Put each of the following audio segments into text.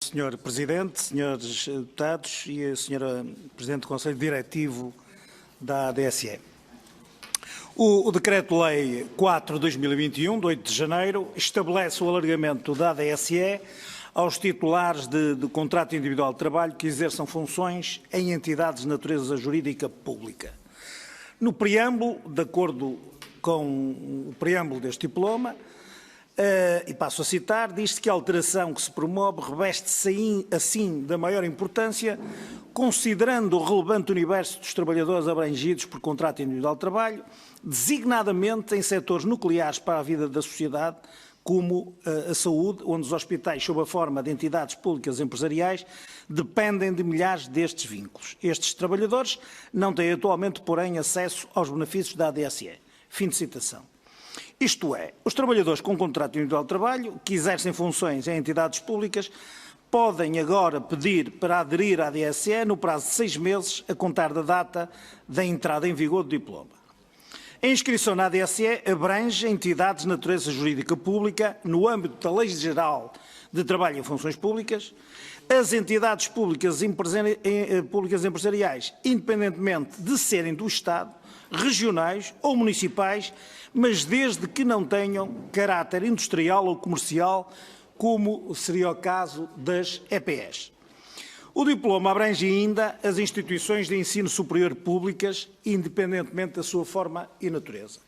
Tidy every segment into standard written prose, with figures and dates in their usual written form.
Senhor Presidente, senhores deputados e a Senhora Presidente do Conselho Diretivo da ADSE. O Decreto-Lei 4/2021, de 8 de janeiro, estabelece o alargamento da ADSE aos titulares de contrato individual de trabalho que exerçam funções em entidades de natureza jurídica pública. No preâmbulo, de acordo com o preâmbulo deste diploma, e passo a citar, diz-se que a alteração que se promove reveste-se assim da maior importância, considerando o relevante universo dos trabalhadores abrangidos por contrato individual de trabalho, designadamente em setores nucleares para a vida da sociedade, como a saúde, onde os hospitais, sob a forma de entidades públicas empresariais, dependem de milhares destes vínculos. Estes trabalhadores não têm atualmente, porém, acesso aos benefícios da ADSE. Fim de citação. Isto é, os trabalhadores com contrato individual de trabalho, que exercem funções em entidades públicas, podem agora pedir para aderir à ADSE no prazo de 6 meses, a contar da data da entrada em vigor do diploma. A inscrição na ADSE abrange entidades de natureza jurídica pública no âmbito da Lei Geral de Trabalho em Funções Públicas, as entidades públicas empresariais, independentemente de serem do Estado, regionais ou municipais, mas desde que não tenham caráter industrial ou comercial, como seria o caso das EPEs. O diploma abrange ainda as instituições de ensino superior públicas, independentemente da sua forma e natureza.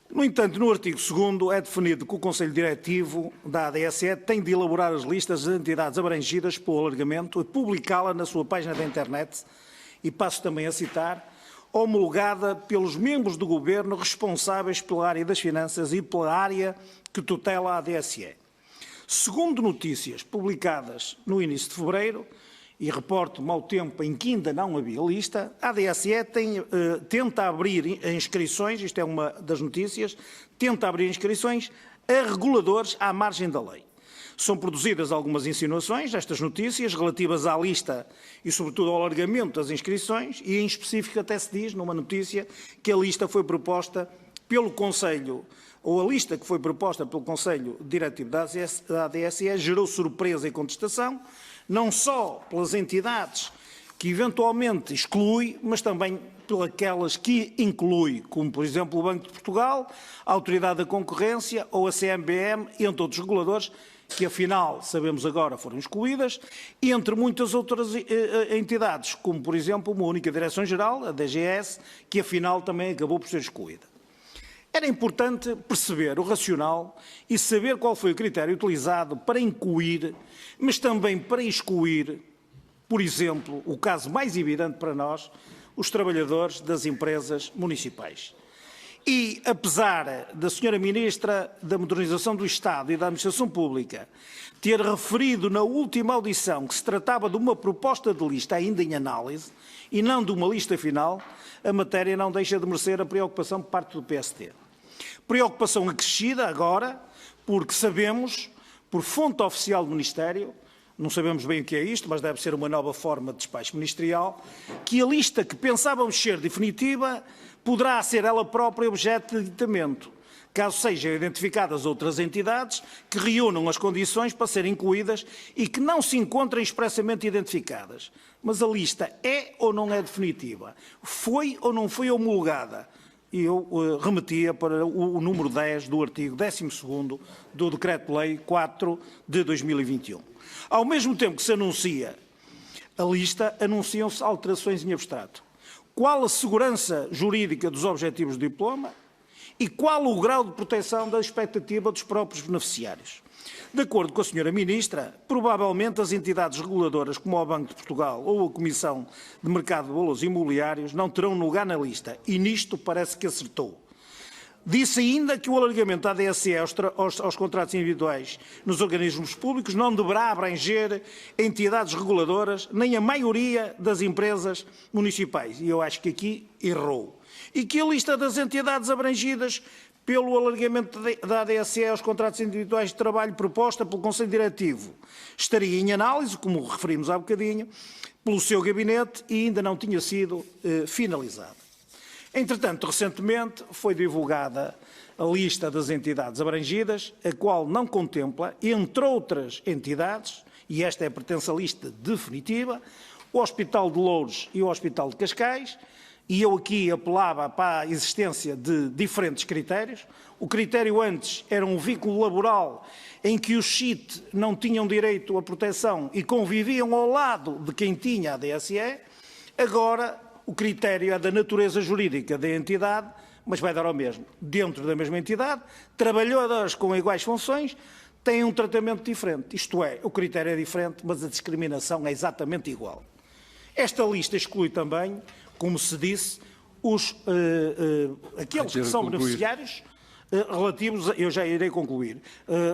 No entanto, no artigo 2º é definido que o Conselho Diretivo da ADSE tem de elaborar as listas das entidades abrangidas pelo alargamento e publicá-la na sua página da internet, e passo também a citar, homologada pelos membros do Governo responsáveis pela área das finanças e pela área que tutela a ADSE. Segundo notícias publicadas no início de fevereiro, e reporto-me ao tempo em que ainda não havia lista, a ADSE tenta abrir inscrições, isto é uma das notícias, tenta abrir inscrições a reguladores à margem da lei. São produzidas algumas insinuações nestas notícias relativas à lista e, sobretudo, ao alargamento das inscrições, e em específico até se diz numa notícia que a lista foi proposta pelo Conselho, ou a lista que foi proposta pelo Conselho Diretivo da ADSE gerou surpresa e contestação, não só pelas entidades que eventualmente exclui, mas também pelas que inclui, como por exemplo o Banco de Portugal, a Autoridade da Concorrência ou a CMVM, entre outros reguladores, que afinal, sabemos agora, foram excluídas, entre muitas outras entidades, como por exemplo uma única Direção-Geral, a DGS, que afinal também acabou por ser excluída. Era importante perceber o racional e saber qual foi o critério utilizado para incluir, mas também para excluir, por exemplo, o caso mais evidente para nós, os trabalhadores das empresas municipais. E, apesar da Sra. Ministra da Modernização do Estado e da Administração Pública ter referido na última audição que se tratava de uma proposta de lista ainda em análise e não de uma lista final, a matéria não deixa de merecer a preocupação por parte do PST. Preocupação acrescida agora, porque sabemos, por fonte oficial do Ministério, não sabemos bem o que é isto, mas deve ser uma nova forma de despacho ministerial, que a lista que pensávamos ser definitiva poderá ser ela própria objeto de aditamento, caso sejam identificadas outras entidades que reúnam as condições para serem incluídas e que não se encontrem expressamente identificadas. Mas a lista é ou não é definitiva? Foi ou não foi homologada? E eu remetia para o número 10 do artigo 12º do Decreto-Lei 4 de 2021. Ao mesmo tempo que se anuncia a lista, anunciam-se alterações em abstrato. Qual a segurança jurídica dos objetivos do diploma e qual o grau de proteção da expectativa dos próprios beneficiários? De acordo com a Sra. Ministra, provavelmente as entidades reguladoras como o Banco de Portugal ou a Comissão de Mercado de Valores Imobiliários não terão lugar na lista, e nisto parece que acertou. Disse ainda que o alargamento da ADSE aos contratos individuais nos organismos públicos não deverá abranger entidades reguladoras nem a maioria das empresas municipais. E eu acho que aqui errou. E que a lista das entidades abrangidas pelo alargamento da ADSE aos contratos individuais de trabalho proposta pelo Conselho Diretivo estaria em análise, como referimos há bocadinho, pelo seu gabinete e ainda não tinha sido finalizada. Entretanto, recentemente foi divulgada a lista das entidades abrangidas, a qual não contempla, entre outras entidades, e esta é a pertença lista definitiva, o Hospital de Louros e o Hospital de Cascais, e eu aqui apelava para a existência de diferentes critérios. O critério antes era um vínculo laboral em que os CIT não tinham direito à proteção e conviviam ao lado de quem tinha a DSE. Agora, o critério é da natureza jurídica da entidade, mas vai dar ao mesmo. Dentro da mesma entidade, trabalhadores com iguais funções têm um tratamento diferente. Isto é, o critério é diferente, mas a discriminação é exatamente igual. Esta lista exclui também, como se disse, aqueles que são beneficiários relativos, eu já irei concluir,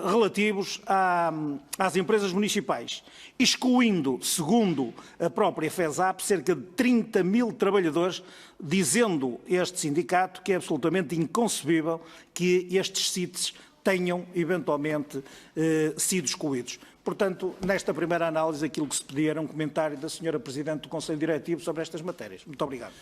relativos às empresas municipais, excluindo, segundo a própria FESAP, cerca de 30 mil trabalhadores, dizendo este sindicato que é absolutamente inconcebível que estes CITES tenham, eventualmente, sido excluídos. Portanto, nesta primeira análise, aquilo que se pedia era um comentário da Sra. Presidente do Conselho Diretivo sobre estas matérias. Muito obrigado.